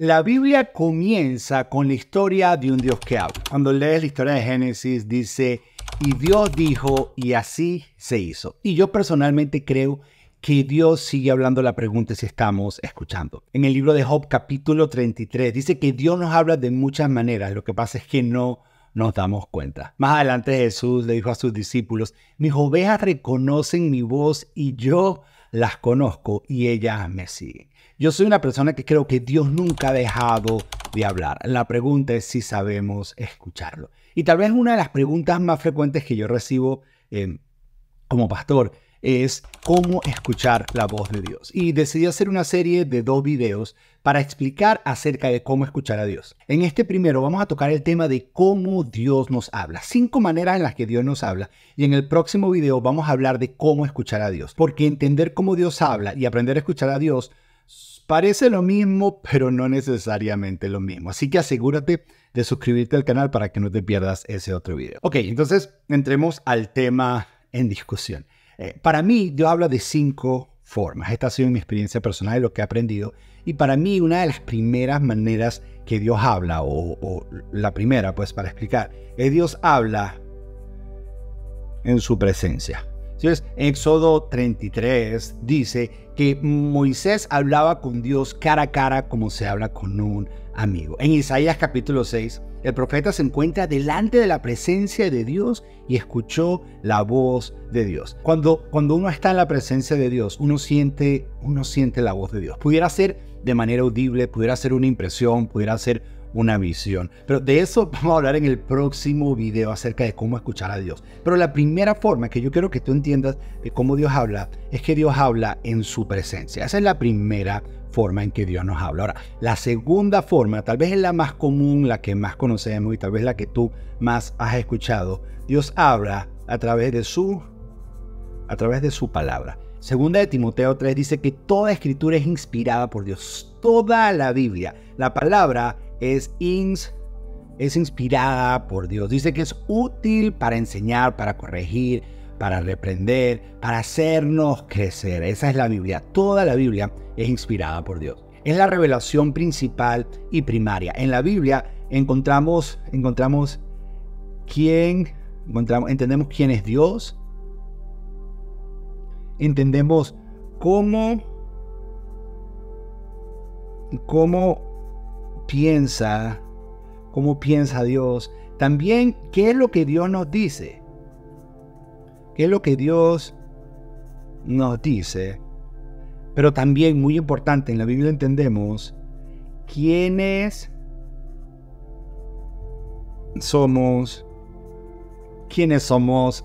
La Biblia comienza con la historia de un Dios que habla. Cuando lees la historia de Génesis dice, y Dios dijo, y así se hizo. Y yo personalmente creo que Dios sigue hablando. La pregunta es si estamos escuchando. En el libro de Job, capítulo 33, dice que Dios nos habla de muchas maneras. Lo que pasa es que no nos damos cuenta. Más adelante Jesús le dijo a sus discípulos, mis ovejas reconocen mi voz y yo las conozco y ellas me siguen. Yo soy una persona que creo que Dios nunca ha dejado de hablar. La pregunta es si sabemos escucharlo. Y tal vez una de las preguntas más frecuentes que yo recibo como pastor es cómo escuchar la voz de Dios. Y decidí hacer una serie de 2 videos para explicar acerca de cómo escuchar a Dios. En este primero vamos a tocar el tema de cómo Dios nos habla. 5 maneras en las que Dios nos habla. Y en el próximo video vamos a hablar de cómo escuchar a Dios. Porque entender cómo Dios habla y aprender a escuchar a Dios parece lo mismo, pero no necesariamente lo mismo. Así que asegúrate de suscribirte al canal para que no te pierdas ese otro video. Ok, entonces entremos al tema en discusión. Para mí, Dios habla de 5 formas. Esta ha sido mi experiencia personal y lo que he aprendido. Y para mí, una de las primeras maneras que Dios habla, o la primera, pues para explicar, es Dios habla en su presencia. Entonces, en Éxodo 33 dice que Moisés hablaba con Dios cara a cara como se habla con un amigo. En Isaías capítulo 6, el profeta se encuentra delante de la presencia de Dios y escuchó la voz de Dios. Cuando uno está en la presencia de Dios, uno siente la voz de Dios. Pudiera ser de manera audible, pudiera ser una impresión, pudiera ser una visión. Pero de eso vamos a hablar en el próximo video acerca de cómo escuchar a Dios. Pero la primera forma que yo quiero que tú entiendas de cómo Dios habla es que Dios habla en su presencia. Esa es la primera forma en que Dios nos habla. Ahora, la segunda forma, tal vez es la más común, la que más conocemos y tal vez la que tú más has escuchado. Dios habla a través de su palabra. Segunda de Timoteo 3 dice que toda escritura es inspirada por Dios. Toda la Biblia, la palabra es inspirada por Dios. Dice que es útil para enseñar, para corregir, para reprender, para hacernos crecer. Esa es la Biblia. Toda la Biblia es inspirada por Dios. Es la revelación principal y primaria. En la Biblia entendemos quién es Dios. Entendemos cómo piensa Dios. También, ¿qué es lo que Dios nos dice? ¿Qué es lo que Dios nos dice? Pero también, muy importante, en la Biblia entendemos quiénes somos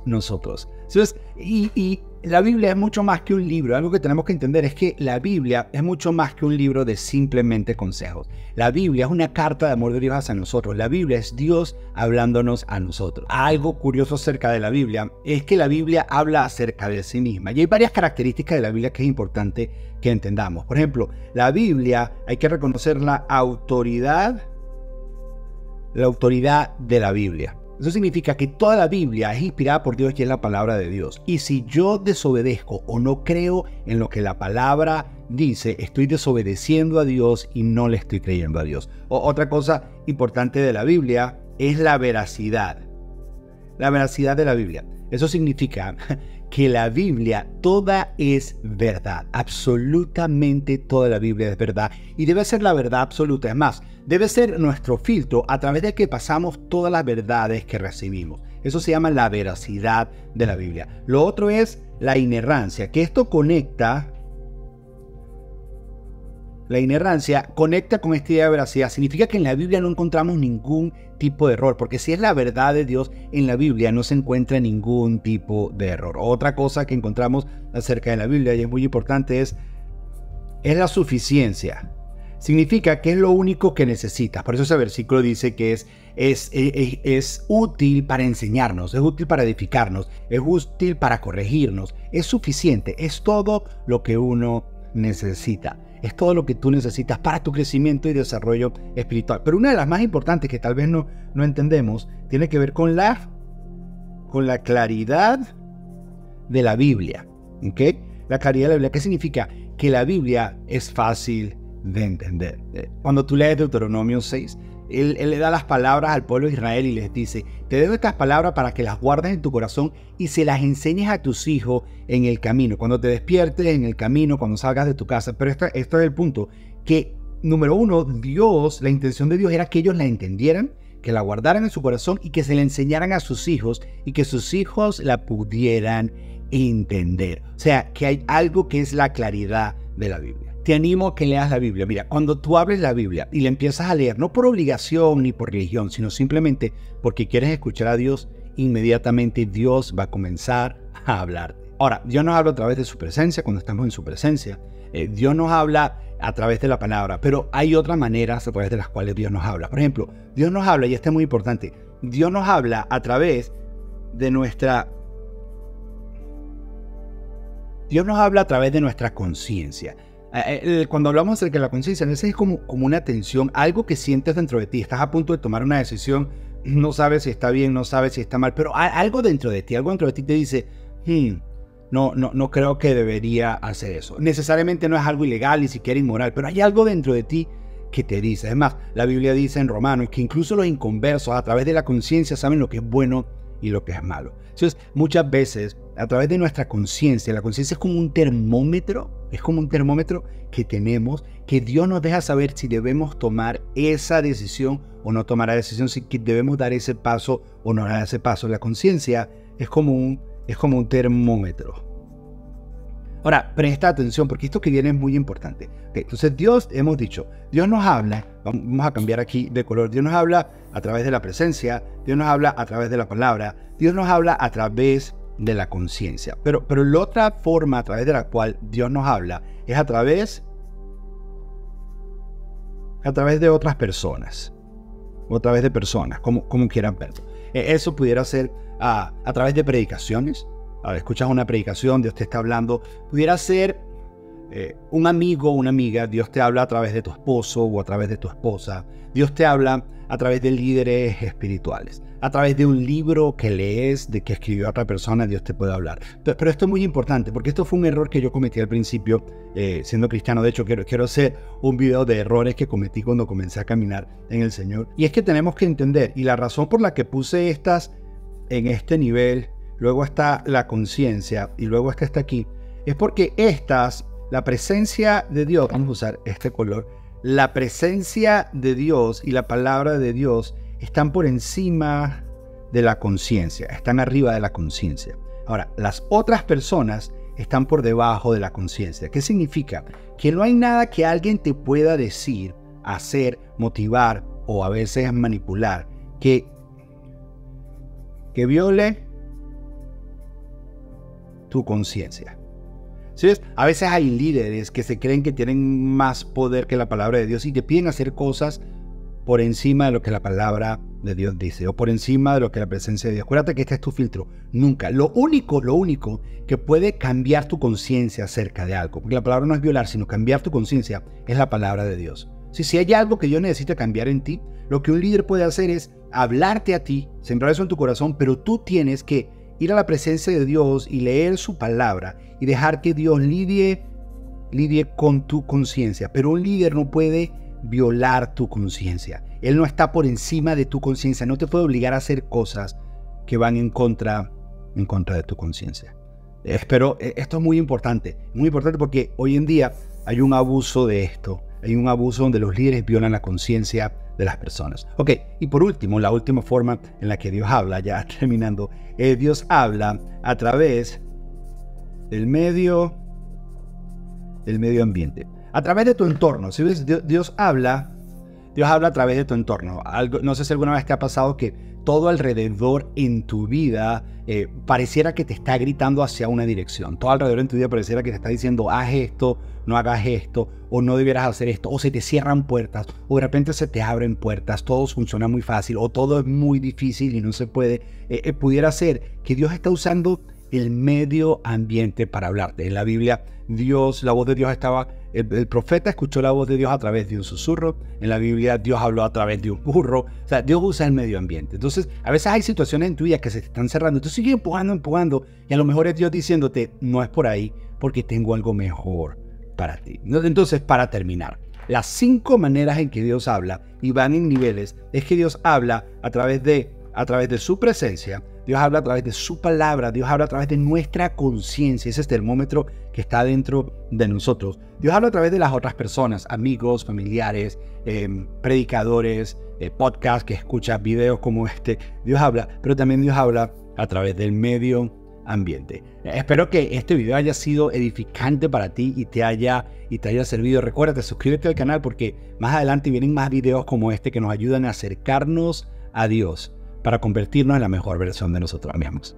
nosotros. Entonces, y la Biblia es mucho más que un libro. Algo que tenemos que entender es que la Biblia es mucho más que un libro de simplemente consejos. La Biblia es una carta de amor de Dios hacia nosotros. La Biblia es Dios hablándonos a nosotros. Algo curioso acerca de la Biblia es que la Biblia habla acerca de sí misma. Y hay varias características de la Biblia que es importante que entendamos. Por ejemplo, la Biblia hay que reconocer la autoridad de la Biblia. Eso significa que toda la Biblia es inspirada por Dios y es la palabra de Dios. Y si yo desobedezco o no creo en lo que la palabra dice, estoy desobedeciendo a Dios y no le estoy creyendo a Dios. Otra cosa importante de la Biblia es la veracidad. La veracidad de la Biblia. Eso significa que la Biblia toda es verdad. Absolutamente toda la Biblia es verdad. Y debe ser la verdad absoluta. Es más, debe ser nuestro filtro a través de que pasamos todas las verdades que recibimos. Eso se llama la veracidad de la Biblia. Lo otro es la inerrancia, que esto conecta. La inerrancia conecta con esta idea de veracidad. Significa que en la Biblia no encontramos ningún tipo de error, porque si es la verdad de Dios, en la Biblia no se encuentra ningún tipo de error. Otra cosa que encontramos acerca de la Biblia, y es muy importante, es la suficiencia. Significa que es lo único que necesitas. Por eso ese versículo dice que es útil para enseñarnos, es útil para edificarnos, es útil para corregirnos, es suficiente, es todo lo que uno necesita. Es todo lo que tú necesitas para tu crecimiento y desarrollo espiritual. Pero una de las más importantes que tal vez no entendemos tiene que ver con la claridad de la Biblia. ¿Okay? La claridad de la Biblia. ¿Qué significa? Que la Biblia es fácil de entender. Cuando tú lees Deuteronomio 6, él le da las palabras al pueblo de Israel y les dice: te doy estas palabras para que las guardes en tu corazón y se las enseñes a tus hijos en el camino, cuando te despiertes, en el camino, cuando salgas de tu casa. Pero esto es el punto, que número uno, Dios, la intención de Dios era que ellos la entendieran, que la guardaran en su corazón y que se la enseñaran a sus hijos y que sus hijos la pudieran entender. O sea, que hay algo que es la claridad de la Biblia. Te animo a que leas la Biblia. Mira, cuando tú abres la Biblia y la empiezas a leer, no por obligación ni por religión, sino simplemente porque quieres escuchar a Dios, inmediatamente Dios va a comenzar a hablarte. Ahora, Dios nos habla a través de su presencia, cuando estamos en su presencia. Dios nos habla a través de la palabra, pero hay otras maneras a través de las cuales Dios nos habla. Por ejemplo, Dios nos habla, y esto es muy importante, Dios nos habla a través de nuestra conciencia. Cuando hablamos acerca de la conciencia, a veces es como una tensión, algo que sientes dentro de ti. Estás a punto de tomar una decisión, no sabes si está bien, no sabes si está mal, pero algo dentro de ti te dice: no creo que debería hacer eso. Necesariamente no es algo ilegal, ni siquiera inmoral, pero hay algo dentro de ti que te dice. Además, la Biblia dice en Romanos que incluso los inconversos a través de la conciencia saben lo que es bueno y lo que es malo. Entonces, muchas veces, a través de nuestra conciencia, la conciencia es como un termómetro que tenemos, que Dios nos deja saber si debemos tomar esa decisión o no tomar la decisión, si debemos dar ese paso o no dar ese paso. La conciencia es como un termómetro. Ahora, presta atención, porque esto que viene es muy importante. Entonces, Dios, hemos dicho, Dios nos habla, vamos a cambiar aquí de color, Dios nos habla a través de la presencia, Dios nos habla a través de la palabra, Dios nos habla a través de la conciencia. Pero la otra forma a través de la cual Dios nos habla es a través de otras personas, o a través de personas, como quieran verlo. Eso pudiera ser a través de predicaciones. Escuchas una predicación, Dios te está hablando. Pudiera ser un amigo o una amiga. Dios te habla a través de tu esposo o a través de tu esposa. Dios te habla a través de líderes espirituales. A través de un libro que lees, de que escribió otra persona, Dios te puede hablar. Pero esto es muy importante, porque esto fue un error que yo cometí al principio siendo cristiano. De hecho, quiero hacer un video de errores que cometí cuando comencé a caminar en el Señor. Y es que tenemos que entender, y la razón por la que puse estas en este nivel, luego está la conciencia y luego está aquí, es porque la presencia de Dios, vamos a usar este color, la presencia de Dios y la palabra de Dios están por encima de la conciencia, están arriba de la conciencia. Ahora, las otras personas están por debajo de la conciencia. ¿Qué significa? Que no hay nada que alguien te pueda decir, hacer, motivar o a veces manipular que viole tu conciencia. ¿Sí ves? A veces hay líderes que se creen que tienen más poder que la palabra de Dios y te piden hacer cosas por encima de lo que la palabra de Dios dice, o por encima de lo que la presencia de Dios. Acuérdate que este es tu filtro. Nunca. Lo único que puede cambiar tu conciencia acerca de algo, porque la palabra no es violar, sino cambiar tu conciencia, es la palabra de Dios. Si hay algo que Dios necesita cambiar en ti, lo que un líder puede hacer es hablarte a ti, sembrar eso en tu corazón, pero tú tienes que ir a la presencia de Dios y leer su palabra y dejar que Dios lidie con tu conciencia. Pero un líder no puede violar tu conciencia. Él no está por encima de tu conciencia. No te puede obligar a hacer cosas que van en contra de tu conciencia. Pero esto es muy importante porque hoy en día hay un abuso de esto. Hay un abuso donde los líderes violan la conciencia de las personas. Ok, y por último, la última forma en la que Dios habla, ya terminando, Dios habla a través del medio ambiente. A través de tu entorno. ¿Sí ves? Dios habla a través de tu entorno. No sé si alguna vez te ha pasado que todo alrededor en tu vida pareciera que te está gritando hacia una dirección. Todo alrededor en tu vida pareciera que te está diciendo: haz esto, no hagas esto, o no debieras hacer esto, o se te cierran puertas, o de repente se te abren puertas, todo funciona muy fácil, o todo es muy difícil y no se puede. Pudiera ser que Dios está usando el medio ambiente para hablarte. En la Biblia, la voz de Dios estaba... El profeta escuchó la voz de Dios a través de un susurro. En la Biblia, Dios habló a través de un burro. O sea, Dios usa el medio ambiente. Entonces, a veces hay situaciones en tu vida que se te están cerrando. Tú sigues empujando. Y a lo mejor es Dios diciéndote: no es por ahí, porque tengo algo mejor para ti. Entonces, para terminar, las 5 maneras en que Dios habla, y van en niveles, es que Dios habla a través de su presencia, Dios habla a través de su palabra, Dios habla a través de nuestra conciencia, ese termómetro que está dentro de nosotros. Dios habla a través de las otras personas, amigos, familiares, predicadores, podcasts que escuchas, videos como este. Dios habla, pero también Dios habla a través del medio ambiente. Espero que este video haya sido edificante para ti y te haya servido. Recuerda, suscríbete al canal porque más adelante vienen más videos como este que nos ayudan a acercarnos a Dios para convertirnos en la mejor versión de nosotros mismos.